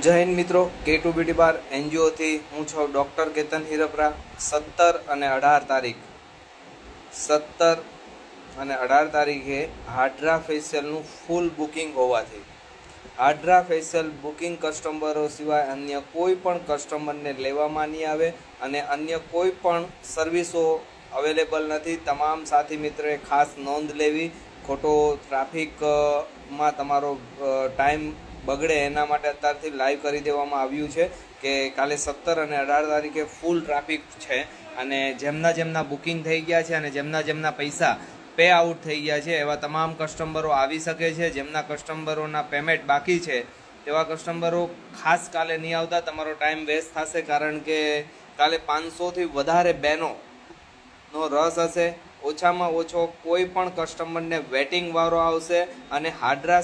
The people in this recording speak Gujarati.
જય હિન્દ મિત્રો, K2 બ્યુટી બાર એનજીઓથી હું છું ડૉક્ટર કેતન હિરપરા. 17 અને 18 હાડ્રા ફેશિયલનું ફૂલ બુકિંગ હોવાથી હાડ્રા ફેશિયલ બુકિંગ કસ્ટમરો સિવાય અન્ય કોઈ પણ કસ્ટમરને લેવામાં નહીં આવે અને અન્ય કોઈ પણ સર્વિસો અવેલેબલ નથી. તમામ સાથી મિત્રોએ ખાસ નોંધ લેવી. ખોટો ટ્રાફિકમાં તમારો ટાઈમ બગડે એના માટે અત્યારથી લાઈવ કરી દેવામાં આવ્યું છે કે કાલે 17 અને 18 ફૂલ ટ્રાફિક છે અને જેમના બુકિંગ થઈ ગયા છે અને જેમના પૈસા પે આઉટ થઈ ગયા છે એવા તમામ કસ્ટમરો આવી શકે છે. જેમના કસ્ટમરોના પેમેન્ટ બાકી છે તેવા કસ્ટમરો ખાસ કાલે નહીં આવતા. તમારો ટાઈમ વેસ્ટ થશે કારણ કે કાલે 500થી વધારે બહેનોનો રસ હશે. ઓછામાં ઓછો કોઈ પણ કસ્ટમરને વેટિંગ વારો આવશે અને હાડ્રા